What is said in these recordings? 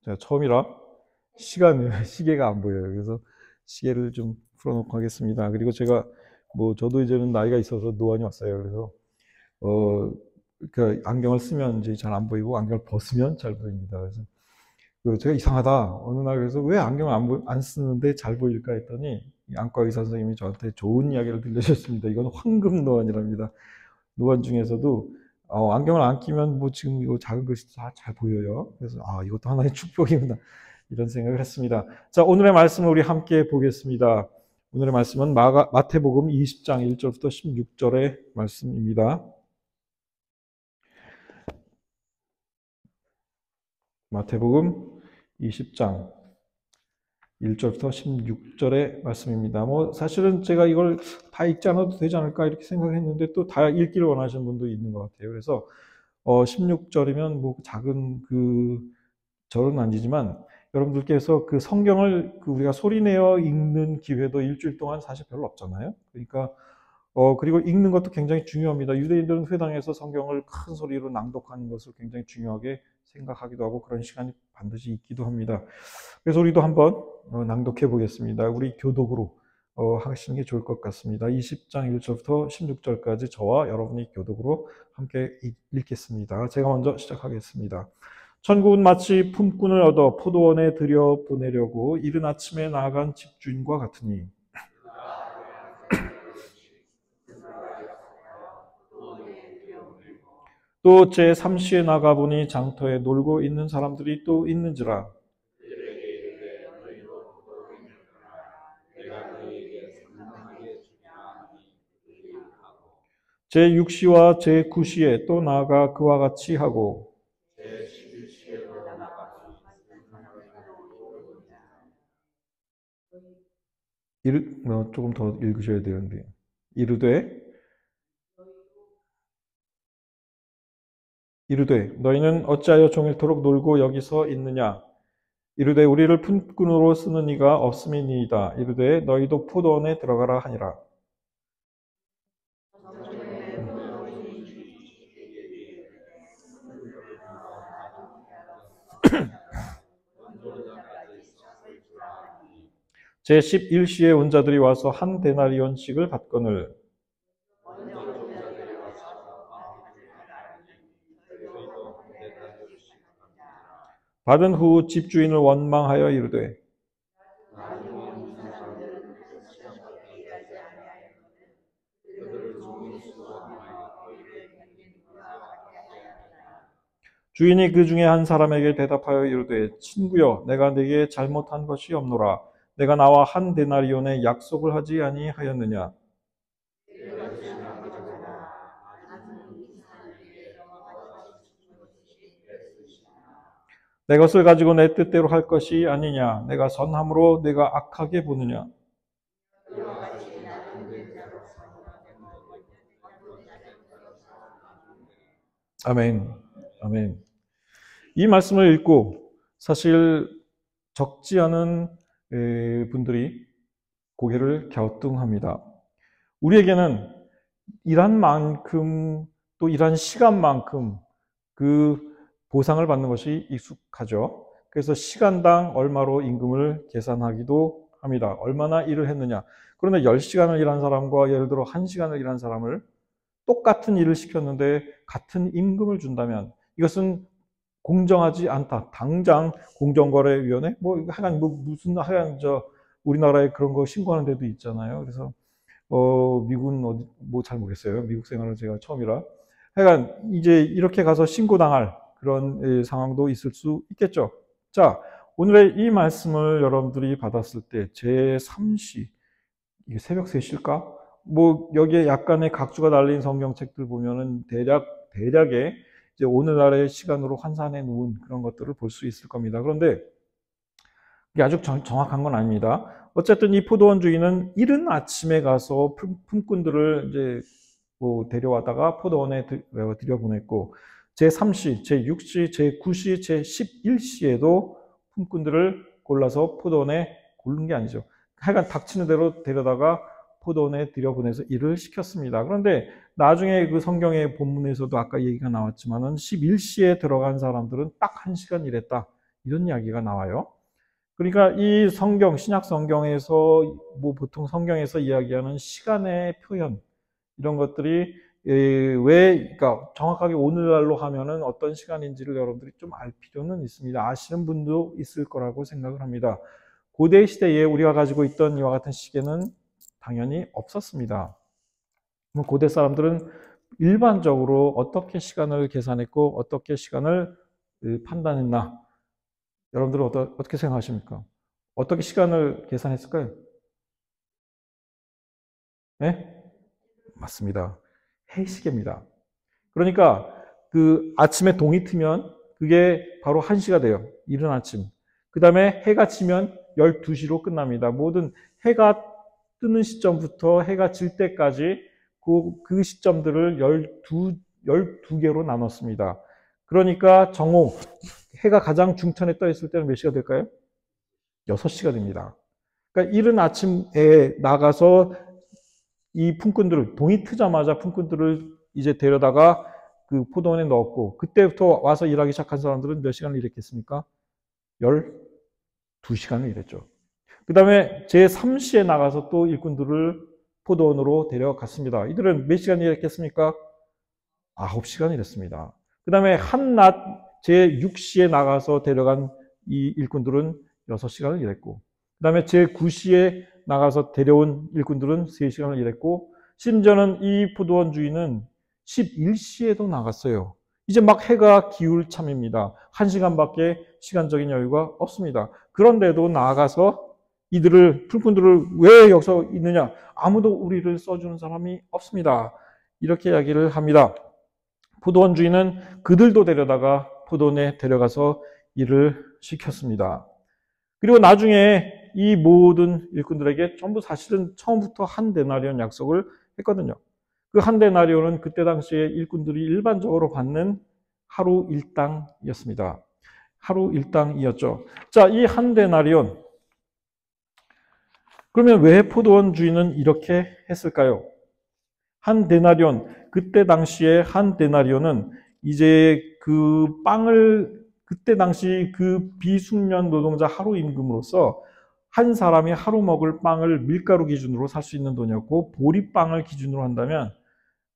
제가 처음이라 시계가 안 보여요. 그래서 시계를 좀 풀어놓고 하겠습니다. 그리고 제가 저도 이제는 나이가 있어서 노안이 왔어요. 그래서 안경을 쓰면 이제 잘 안 보이고 안경을 벗으면 잘 보입니다. 그래서 제가 이상하다. 어느 날 그래서 왜 안경을 안 쓰는데 잘 보일까 했더니 이 안과 의사 선생님이 저한테 좋은 이야기를 들려주셨습니다. 이건 황금 노안이랍니다. 노안 중에서도 안경을 안 끼면 지금 이거 작은 글씨 다 잘 보여요. 그래서 이것도 하나의 축복이구나 이런 생각을 했습니다. 자, 오늘의 말씀을 우리 함께 보겠습니다. 오늘의 말씀은 마태복음 20장 1절부터 16절의 말씀입니다. 마태복음 20장 1절부터 16절의 말씀입니다. 사실은 제가 이걸 다 읽지 않아도 되지 않을까 이렇게 생각했는데 또 다 읽기를 원하시는 분도 있는 것 같아요. 그래서 16절이면 작은 절은 아니지만 여러분들께서 그 성경을 우리가 소리내어 읽는 기회도 일주일 동안 사실 별로 없잖아요. 그러니까 그리고 읽는 것도 굉장히 중요합니다. 유대인들은 회당에서 성경을 큰 소리로 낭독하는 것을 굉장히 중요하게 생각하기도 하고 그런 시간이 반드시 있기도 합니다. 그래서 우리도 한번 낭독해 보겠습니다. 우리 교독으로 하시는 게 좋을 것 같습니다. 20장 1절부터 16절까지 저와 여러분이 교독으로 함께 읽겠습니다. 제가 먼저 시작하겠습니다. 천국은 마치 품꾼을 얻어 포도원에 들여 보내려고 이른 아침에 나아간 집주인과 같으니 또 제3시에 나가보니 장터에 놀고 있는 사람들이 또 있는지라. 제6시와 제9시에 또 나아가 그와 같이 하고 조금 더 읽으셔야 되는데 이르되 너희는 어찌하여 종일토록 놀고 여기서 있느냐. 이르되 우리를 품꾼으로 쓰는 이가 없음이니이다. 이르되 너희도 포도원에 들어가라 하니라. 제11시에 온 자들이 와서 한 데나리온씩을 받거늘 받은 후 집주인을 원망하여 이르되 주인이 그 중에 한 사람에게 대답하여 이르되 친구여 내가 네게 잘못한 것이 없노라. 내가 나와 한 데나리온의 약속을 하지 아니하였느냐. 내 것을 가지고 내 뜻대로 할 것이 아니냐. 내가 선함으로 내가 악하게 보느냐. 아멘. 아멘. 이 말씀을 읽고 사실 적지 않은 분들이 고개를 갸우뚱합니다. 우리에게는 일한 만큼 또 일한 시간만큼 그 보상을 받는 것이 익숙하죠. 그래서 시간당 얼마로 임금을 계산하기도 합니다. 얼마나 일을 했느냐. 그런데 10시간을 일한 사람과 예를 들어 1시간을 일한 사람을 똑같은 일을 시켰는데 같은 임금을 준다면 이것은 공정하지 않다. 당장 공정거래위원회 하여간 무슨 하여간 우리나라에 그런 거 신고하는 데도 있잖아요. 그래서 미국은 어디 잘 모르겠어요. 미국 생활은 제가 처음이라. 하여간 이제 이렇게 가서 신고당할 그런 상황도 있을 수 있겠죠. 자, 오늘의 이 말씀을 여러분들이 받았을 때 제3시 이게 새벽 3시일까? 여기에 약간의 각주가 달린 성경책들 보면은 대략의 이제 오늘날의 시간으로 환산해 놓은 그런 것들을 볼 수 있을 겁니다. 그런데 이게 아주 정확한 건 아닙니다. 어쨌든 이 포도원 주인은 이른 아침에 가서 품꾼들을 이제 데려와다가 포도원에 들여보냈고 제3시, 제6시, 제9시, 제11시에도 품꾼들을 골라서 포도원에 고른 게 아니죠. 하여간 닥치는 대로 데려다가 포도원에 들여보내서 일을 시켰습니다. 그런데 나중에 그 성경의 본문에서도 아까 얘기가 나왔지만은 11시에 들어간 사람들은 딱 1시간 일했다. 이런 이야기가 나와요. 그러니까 이 성경, 신약 성경에서 뭐 보통 성경에서 이야기하는 시간의 표현 이런 것들이 그러니까 정확하게 오늘날로 하면은 어떤 시간인지를 여러분들이 좀 알 필요는 있습니다. 아시는 분도 있을 거라고 생각을 합니다. 고대 시대에 우리가 가지고 있던 이와 같은 시계는 당연히 없었습니다. 고대 사람들은 일반적으로 어떻게 시간을 계산했고 어떻게 시간을 판단했나? 여러분들은 어떻게 생각하십니까? 어떻게 시간을 계산했을까요? 네? 맞습니다. 해시계입니다. 그러니까 그 아침에 동이 트면 그게 바로 1시가 돼요. 이른 아침. 그 다음에 해가 지면 12시로 끝납니다. 모든 해가 뜨는 시점부터 해가 질 때까지 그 시점들을 12개로 나눴습니다. 그러니까 정오, 해가 가장 중천에 떠 있을 때는 몇 시가 될까요? 6시가 됩니다. 그러니까 이른 아침에 나가서 이 품꾼들을, 동이 트자마자 품꾼들을 이제 데려다가 그 포도원에 넣었고, 그때부터 와서 일하기 시작한 사람들은 몇 시간을 일했겠습니까? 12시간을 일했죠. 그 다음에 제3시에 나가서 또 일꾼들을 포도원으로 데려갔습니다. 이들은 몇 시간 일했겠습니까? 9시간 일했습니다. 그 다음에 한낮 제6시에 나가서 데려간 이 일꾼들은 6시간을 일했고, 그 다음에 제9시에 나가서 데려온 일꾼들은 3시간을 일했고, 심지어는 이 포도원 주인은 11시에도 나갔어요. 이제 막 해가 기울 참입니다. 1시간밖에 시간적인 여유가 없습니다. 그런데도 나가서 이들을, 풀꾼들을 왜 여기서 있느냐? 아무도 우리를 써주는 사람이 없습니다. 이렇게 이야기를 합니다. 포도원 주인은 그들도 데려다가 포도원에 데려가서 일을 시켰습니다. 그리고 나중에 이 모든 일꾼들에게 전부 사실은 처음부터 한 데나리온 약속을 했거든요. 그 한 데나리온은 그때 당시에 일꾼들이 일반적으로 받는 하루 일당이었습니다. 하루 일당이었죠. 자, 이 한 데나리온. 그러면 왜 포도원 주인은 이렇게 했을까요? 한 데나리온, 그때 당시에 한 데나리온은 이제 그 빵을, 그때 당시 그 비숙련 노동자 하루 임금으로서 한 사람이 하루 먹을 빵을 밀가루 기준으로 살 수 있는 돈이었고, 보리빵을 기준으로 한다면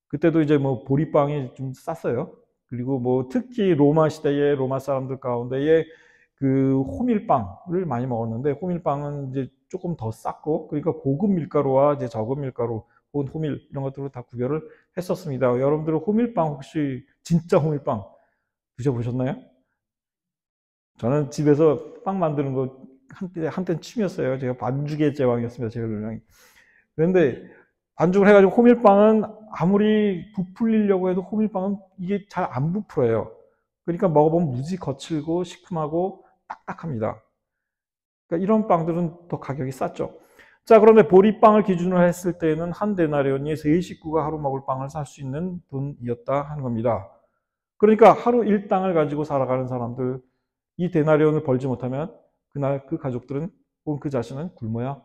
그때도 이제 뭐 보리빵이 좀 쌌어요. 그리고 뭐 특히 로마 시대의 로마 사람들 가운데에 그 호밀빵을 많이 먹었는데, 호밀빵은 이제 조금 더 쌌고, 그러니까 고급 밀가루와 이제 저급 밀가루 혹은 호밀 이런 것들로 다 구별을 했었습니다. 여러분들은 호밀빵 혹시 진짜 호밀빵 드셔보셨나요? 저는 집에서 빵 만드는 거 한때는 취미였어요. 제가 반죽의 제왕이었습니다. 제가 별명이. 그런데 반죽을 해가지고 호밀빵은 아무리 부풀리려고 해도 호밀빵은 이게 잘 안 부풀어요. 그러니까 먹어보면 무지 거칠고 시큼하고 딱딱합니다. 그러니까 이런 빵들은 더 가격이 쌌죠. 자, 그런데 보리빵을 기준으로 했을 때는 한 데나리온이 세 식구가 하루 먹을 빵을 살 수 있는 돈이었다 하는 겁니다. 그러니까 하루 일당을 가지고 살아가는 사람들, 이 데나리온을 벌지 못하면 그날 그 가족들은 혹은 그 자신은 굶어야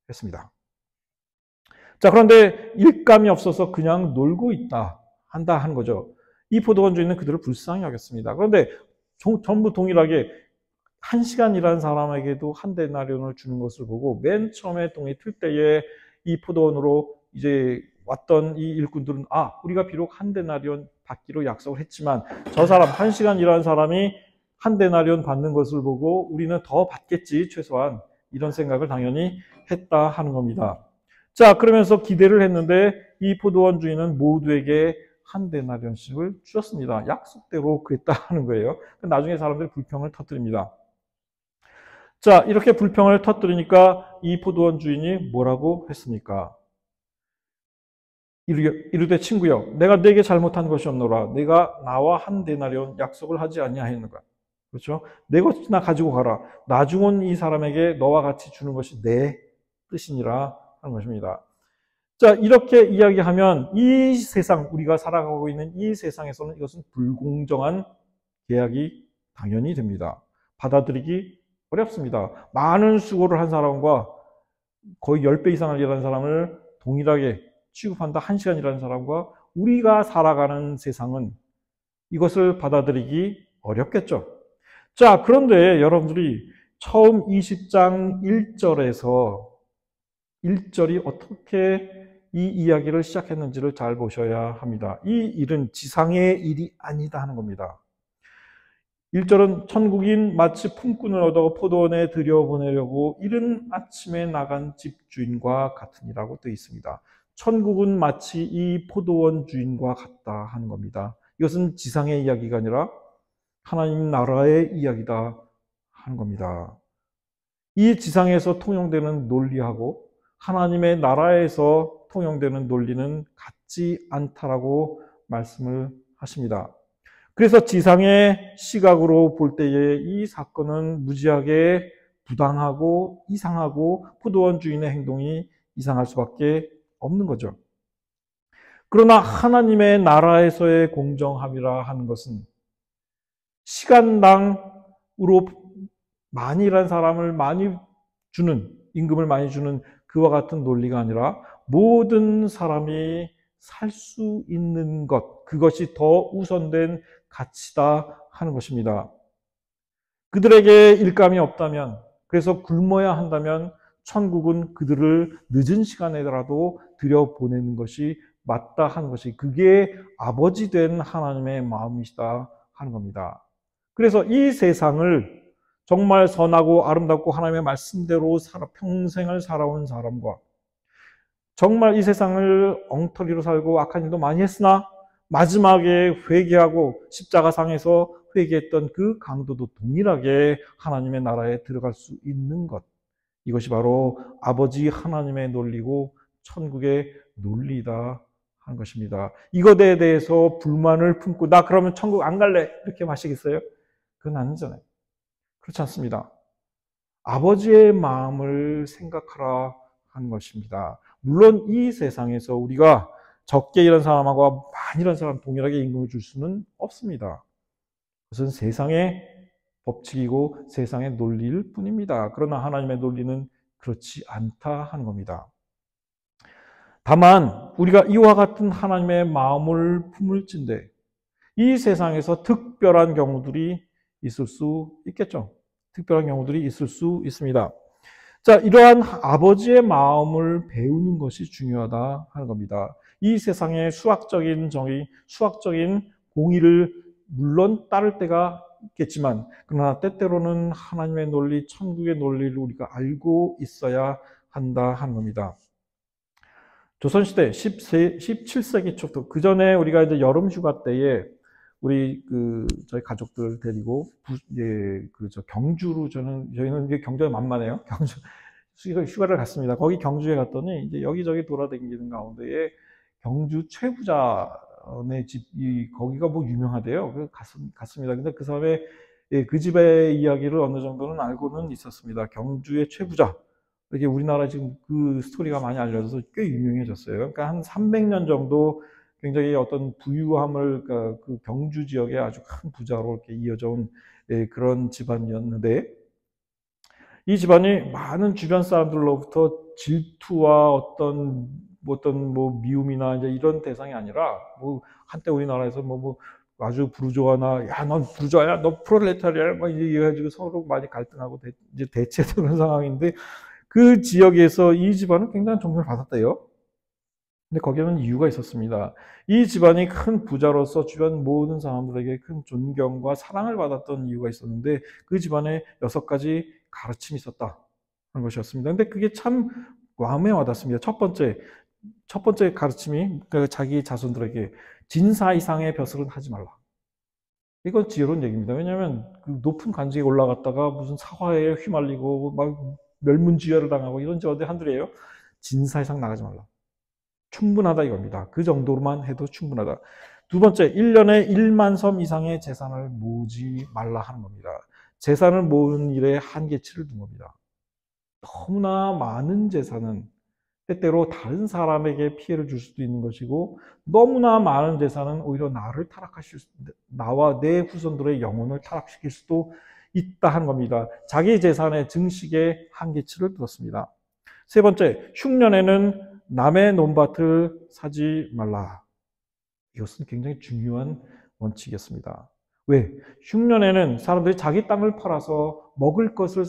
했습니다. 자, 그런데 일감이 없어서 그냥 놀고 한다 하는 거죠. 이 포도원 주인은 그들을 불쌍히 여겼습니다. 그런데 전부 동일하게 1시간 일한 사람에게도 한 데나리온을 주는 것을 보고 맨 처음에 동이 틀 때에 이 포도원으로 이제 왔던 이 일꾼들은 우리가 비록 한 데나리온 받기로 약속을 했지만 저 사람 1시간 일한 사람이 한 데나리온 받는 것을 보고 우리는 더 받겠지 최소한 이런 생각을 당연히 했다 하는 겁니다. 자, 그러면서 기대를 했는데 이 포도원 주인은 모두에게 한 데나리온씩을 주었습니다. 약속대로 그랬다 하는 거예요. 나중에 사람들이 불평을 터뜨립니다. 자, 이렇게 불평을 터뜨리니까 이 포도원 주인이 뭐라고 했습니까? 이르되 친구여, 내가 네게 잘못한 것이 없노라. 내가 나와 한 데나리온 약속을 하지 아니하였는가? 그렇죠? 내 것이나 가지고 가라. 나중은 이 사람에게 너와 같이 주는 것이 내 뜻이니라 하는 것입니다. 자, 이렇게 이야기하면 이 세상, 우리가 살아가고 있는 이 세상에서는 이것은 불공정한 계약이 당연히 됩니다. 받아들이기 어렵습니다. 많은 수고를 한 사람과 거의 10배 이상을 일하는 사람을 동일하게 취급한다. 1시간 일하는 사람과 우리가 살아가는 세상은 이것을 받아들이기 어렵겠죠. 자, 그런데 여러분들이 처음 20장 1절에서 1절이 어떻게 이 이야기를 시작했는지를 잘 보셔야 합니다. 이 일은 지상의 일이 아니다 하는 겁니다. 1절은 천국인 마치 품꾼을 얻어 포도원에 들여보내려고 이른 아침에 나간 집주인과 같으니라고 되어 있습니다. 천국은 마치 이 포도원 주인과 같다 하는 겁니다. 이것은 지상의 이야기가 아니라 하나님 나라의 이야기다 하는 겁니다. 이 지상에서 통용되는 논리하고 하나님의 나라에서 통용되는 논리는 같지 않다라고 말씀을 하십니다. 그래서 지상의 시각으로 볼 때에 이 사건은 무지하게 부당하고 이상하고 포도원 주인의 행동이 이상할 수밖에 없는 거죠. 그러나 하나님의 나라에서의 공정함이라 하는 것은 시간당으로 많이 일한 사람을 많이 주는, 임금을 많이 주는 그와 같은 논리가 아니라 모든 사람이 살 수 있는 것, 그것이 더 우선된 가치다 하는 것입니다. 그들에게 일감이 없다면, 그래서 굶어야 한다면 천국은 그들을 늦은 시간에라도 들여보내는 것이 맞다 하는 것이, 그게 아버지 된 하나님의 마음이시다 하는 겁니다. 그래서 이 세상을 정말 선하고 아름답고 하나님의 말씀대로 평생을 살아온 사람과 정말 이 세상을 엉터리로 살고 악한 일도 많이 했으나 마지막에 회개하고 십자가상에서 회개했던 그 강도도 동일하게 하나님의 나라에 들어갈 수 있는 것, 이것이 바로 아버지 하나님의 논리고 천국의 논리다 하는 것입니다. 이것에 대해서 불만을 품고 나 그러면 천국 안 갈래 이렇게 마시겠어요? 그건 아니잖아요. 그렇지 않습니다. 아버지의 마음을 생각하라 하는 것입니다. 물론 이 세상에서 우리가 적게 일한 사람하고 많이 일한 사람 동일하게 임금을 줄 수는 없습니다. 그것은 세상의 법칙이고 세상의 논리일 뿐입니다. 그러나 하나님의 논리는 그렇지 않다 하는 겁니다. 다만 우리가 이와 같은 하나님의 마음을 품을진데 이 세상에서 특별한 경우들이 있을 수 있겠죠. 특별한 경우들이 있을 수 있습니다. 자, 이러한 아버지의 마음을 배우는 것이 중요하다 하는 겁니다. 이 세상의 수학적인 정의, 수학적인 공의를 물론 따를 때가 있겠지만, 그러나 때때로는 하나님의 논리, 천국의 논리를 우리가 알고 있어야 한다 하는 겁니다. 조선시대 17세기 초부터, 그 전에 우리가 이제 여름 휴가 때에 우리 저희 가족들 데리고 경주로 저희는 이게 경주가 만만해요. 경주 휴가를 갔습니다. 거기 경주에 갔더니 이제 여기저기 돌아다니는 가운데에 경주 최부자네 집이 거기가 뭐 유명하대요. 그래서 갔습니다. 근데 그 사람의 그 집의 이야기를 어느 정도는 알고는 있었습니다. 경주의 최부자. 이게 우리나라 지금 그 스토리가 많이 알려져서 꽤 유명해졌어요. 그러니까 한 300년 정도 굉장히 어떤 부유함을, 그러니까 그 경주 지역에 아주 큰 부자로 이렇게 이어져 온 그런 집안이었는데, 이 집안이 많은 주변 사람들로부터 질투와 어떤 미움이나 이제 이런 대상이 아니라, 뭐 한때 우리나라에서 아주 부르주아나, 야, 넌 부르주아야, 너 프롤레타리아야, 막 이래가지고 서로 많이 갈등하고 이제 대체되는 상황인데, 그 지역에서 이 집안은 굉장히 존경을 받았대요. 근데 거기에는 이유가 있었습니다. 이 집안이 큰 부자로서 주변 모든 사람들에게 큰 존경과 사랑을 받았던 이유가 있었는데, 그 집안에 6가지 가르침이 있었다 하는 것이었습니다. 근데 그게 참 마음에 와닿습니다. 첫 번째 가르침이 자기 자손들에게 진사 이상의 벼슬은 하지 말라. 이건 지혜로운 얘기입니다. 왜냐하면 그 높은 관직에 올라갔다가 무슨 사화에 휘말리고 막 멸문지혈을 당하고 이런 저들 한둘이에요. 진사 이상 나가지 말라. 충분하다 이겁니다. 그 정도로만 해도 충분하다. 두 번째, 1년에 1만 섬 이상의 재산을 모으지 말라 하는 겁니다. 재산을 모으는 일에 한계치를 둔 겁니다. 너무나 많은 재산은 때때로 다른 사람에게 피해를 줄 수도 있는 것이고, 너무나 많은 재산은 오히려 나와 내 후손들의 영혼을 타락시킬 수도 있다 하는 겁니다. 자기 재산의 증식에 한계치를 두었습니다. 세 번째, 흉년에는 남의 논밭을 사지 말라. 이것은 굉장히 중요한 원칙이었습니다. 왜? 흉년에는 사람들이 자기 땅을 팔아서 먹을 것을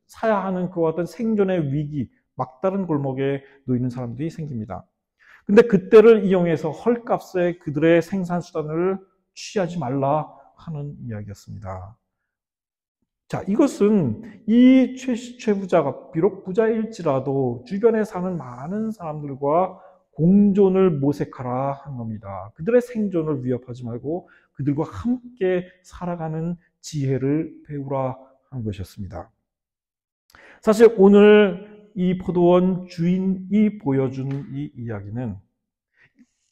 사야 하는 그와 같은 생존의 위기, 막다른 골목에 놓이는 사람들이 생깁니다. 근데 그때를 이용해서 헐값에 그들의 생산수단을 취하지 말라 하는 이야기였습니다. 자, 이것은 이 최부자가 비록 부자일지라도 주변에 사는 많은 사람들과 공존을 모색하라 하는 겁니다. 그들의 생존을 위협하지 말고 그들과 함께 살아가는 지혜를 배우라 하는 것이었습니다. 사실 오늘 이 포도원 주인이 보여준 이 이야기는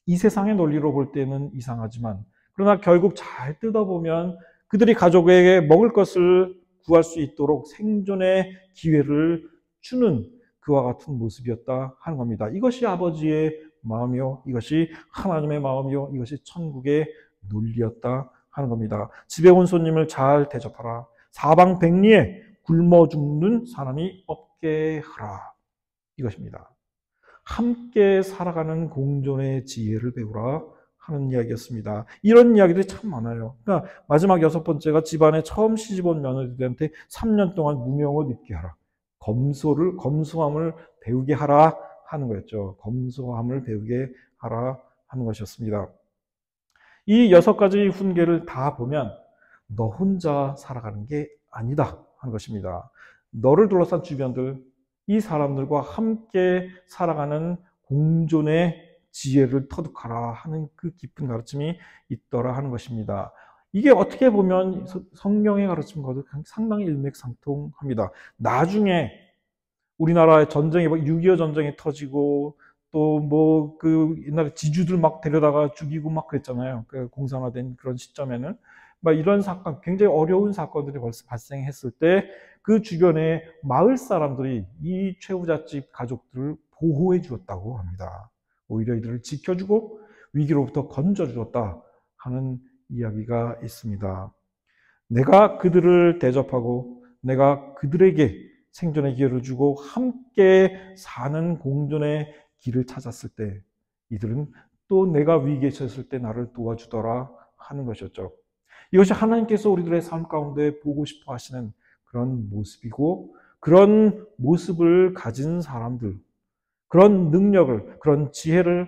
이 세상의 논리로 볼 때는 이상하지만 그러나 결국 잘 뜯어보면 그들이 가족에게 먹을 것을 구할 수 있도록 생존의 기회를 주는 그와 같은 모습이었다 하는 겁니다. 이것이 아버지의 마음이요, 이것이 하나님의 마음이요, 이것이 천국의 논리였다 하는 겁니다. 집에 온 손님을 잘 대접하라. 사방백리에 굶어 죽는 사람이 없게 하라. 이것입니다. 함께 살아가는 공존의 지혜를 배우라 하는 이야기였습니다. 이런 이야기들이 참 많아요. 그러니까 마지막 6번째가 집안에 처음 시집온 며느리들한테 3년 동안 무명옷 입게 하라. 검소함을 배우게 하라 하는 거였죠. 검소함을 배우게 하라 하는 것이었습니다. 이 6가지 훈계를 다 보면 너 혼자 살아가는 게 아니다 하는 것입니다. 너를 둘러싼 주변들, 이 사람들과 함께 살아가는 공존의 지혜를 터득하라 하는 그 깊은 가르침이 있더라 하는 것입니다. 이게 어떻게 보면 성경의 가르침과도 상당히 일맥상통합니다. 나중에 우리나라의 전쟁이 6.25 전쟁이 터지고 또 뭐 그 옛날에 지주들 막 데려다가 죽이고 막 그랬잖아요. 그 공산화된 그런 시점에는 막 이런 사건, 굉장히 어려운 사건들이 벌써 발생했을 때 그 주변에 마을 사람들이 이 최부잣집 가족들을 보호해 주었다고 합니다. 오히려 이들을 지켜주고 위기로부터 건져 주었다 하는 이야기가 있습니다. 내가 그들을 대접하고 내가 그들에게 생존의 기회를 주고 함께 사는 공존의 길을 찾았을 때 이들은 또 내가 위기에 처했을 때 나를 도와주더라 하는 것이었죠. 이것이 하나님께서 우리들의 삶 가운데 보고 싶어 하시는 그런 모습이고 그런 모습을 가진 사람들, 그런 능력을, 그런 지혜를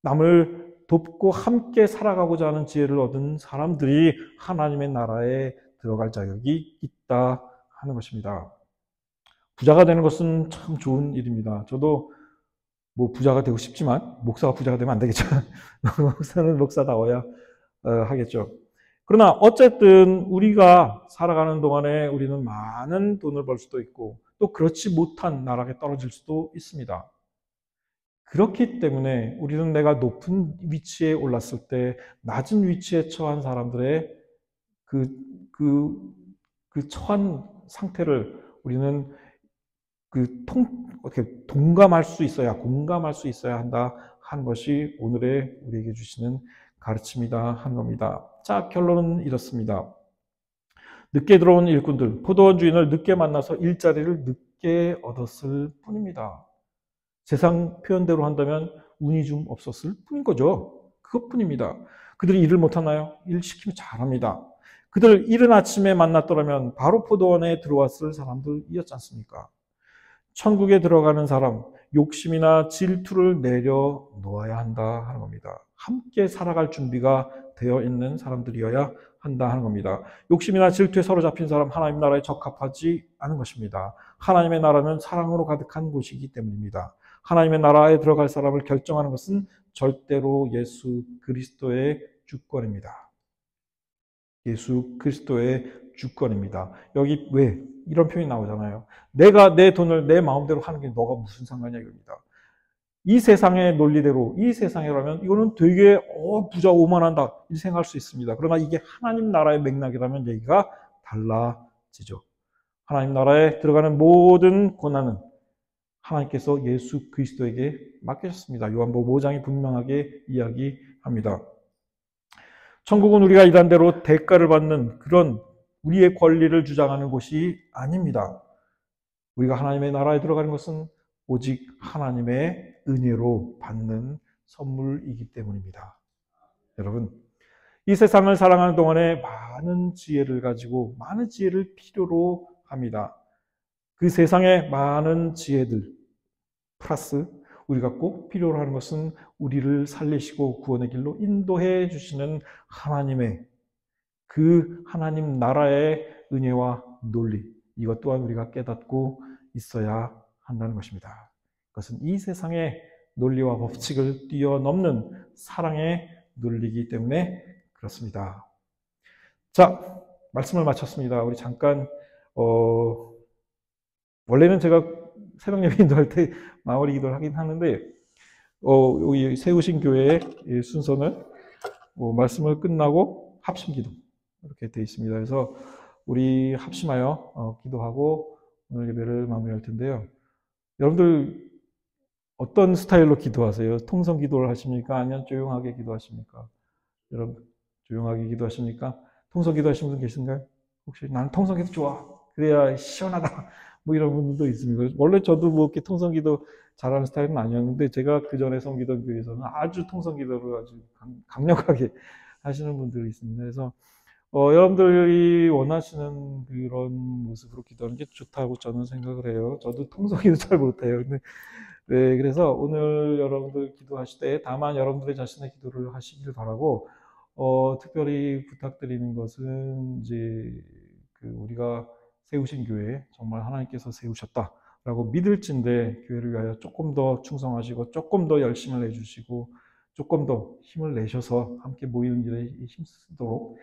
남을 돕고 함께 살아가고자 하는 지혜를 얻은 사람들이 하나님의 나라에 들어갈 자격이 있다 하는 것입니다. 부자가 되는 것은 참 좋은 일입니다. 저도 뭐 부자가 되고 싶지만 목사가 부자가 되면 안 되겠죠. 목사는 목사다워야 하겠죠. 그러나 어쨌든 우리가 살아가는 동안에 우리는 많은 돈을 벌 수도 있고 또 그렇지 못한 나락에 떨어질 수도 있습니다. 그렇기 때문에 우리는 내가 높은 위치에 올랐을 때 낮은 위치에 처한 사람들의 그 처한 상태를 우리는 어떻게 공감할 수 있어야 한다 하는 것이 오늘의 우리에게 주시는 가르침이다 하는 겁니다. 자, 결론은 이렇습니다. 늦게 들어온 일꾼들, 포도원 주인을 늦게 만나서 일자리를 늦게 얻었을 뿐입니다. 세상 표현대로 한다면 운이 좀 없었을 뿐인 거죠. 그것뿐입니다. 그들이 일을 못하나요? 일 시키면 잘합니다. 그들 이른 아침에 만났더라면 바로 포도원에 들어왔을 사람들이었지 않습니까? 천국에 들어가는 사람, 욕심이나 질투를 내려놓아야 한다 하는 겁니다. 함께 살아갈 준비가 되어 있는 사람들이어야 한다 하는 겁니다. 욕심이나 질투에 사로잡힌 사람, 하나님 나라에 적합하지 않은 것입니다. 하나님의 나라는 사랑으로 가득한 곳이기 때문입니다. 하나님의 나라에 들어갈 사람을 결정하는 것은 절대로 예수 그리스도의 주권입니다. 예수 그리스도의 주권입니다. 여기 왜 이런 표현이 나오잖아요. 내가 내 돈을 내 마음대로 하는 게 너가 무슨 상관이야 이겁니다. 이 세상의 논리대로 이 세상이라면 이거는 되게 부자 오만한다 이렇게 생각할 수 있습니다. 그러나 이게 하나님 나라의 맥락이라면 얘기가 달라지죠. 하나님 나라에 들어가는 모든 권한은 하나님께서 예수 그리스도에게 맡기셨습니다. 요한복음 5장이 분명하게 이야기합니다. 천국은 우리가 일한 대로 대가를 받는 그런 우리의 권리를 주장하는 곳이 아닙니다. 우리가 하나님의 나라에 들어가는 것은 오직 하나님의 은혜로 받는 선물이기 때문입니다. 여러분, 이 세상을 살아가는 동안에 많은 지혜를 가지고 많은 지혜를 필요로 합니다. 그 세상의 많은 지혜들 플러스 우리가 꼭 필요로 하는 것은 우리를 살리시고 구원의 길로 인도해 주시는 하나님의 그 하나님 나라의 은혜와 논리, 이것 또한 우리가 깨닫고 있어야 한다는 것입니다. 그것은 이 세상의 논리와 법칙을 뛰어넘는 사랑의 논리이기 때문에 그렇습니다. 자, 말씀을 마쳤습니다. 우리 잠깐 원래는 제가 새벽 예배 인도할 때 마무리 기도를 하긴 하는데 여기 세우신 교회의 순서는 말씀을 끝나고 합심 기도 이렇게 되어 있습니다. 그래서 우리 합심하여 기도하고 오늘 예배를 마무리할 텐데요. 여러분들 어떤 스타일로 기도하세요? 통성 기도를 하십니까? 아니면 조용하게 기도하십니까? 여러분 조용하게 기도하십니까? 통성 기도하시는 분 계신가요? 혹시 나는 통성 기도 좋아. 그래야 시원하다. 뭐 이런 분들도 있습니다. 원래 저도 뭐 이렇게 통성 기도 잘하는 스타일은 아니었는데 제가 그 전에 섬기던 교회에서는 아주 통성 기도를 아주 강력하게 하시는 분들이 있습니다. 그래서 여러분들이 원하시는 그런 모습으로 기도하는 게 좋다고 저는 생각을 해요. 저도 통성 기도 잘 못해요. 근데 네, 그래서 오늘 여러분들 기도하실 때 다만 여러분들의 자신의 기도를 하시길 바라고 특별히 부탁드리는 것은 이제 그 우리가 세우신 교회 정말 하나님께서 세우셨다라고 믿을진데 교회를 위하여 조금 더 충성하시고 조금 더 열심을 내주시고 조금 더 힘을 내셔서 함께 모이는 일에 힘쓰도록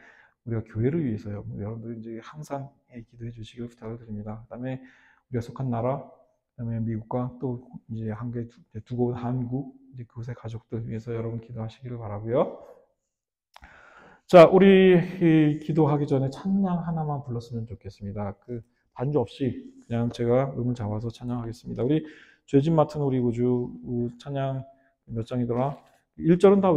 우리가 교회를 위해서요. 여러분들 이제 항상 기도해 주시길 부탁을 드립니다. 그다음에 우리가 속한 나라, 그다음에 미국과 또 이제 한국에 두고 온 한국 이제 그곳의 가족들 위해서 여러분 기도하시기를 바라고요. 자, 우리 기도하기 전에 찬양 하나만 불렀으면 좋겠습니다. 그 반주 없이 그냥 제가 음을 잡아서 찬양하겠습니다. 우리 죄짐 맡은 우리 구주 찬양 몇 장이더라? 1절은 다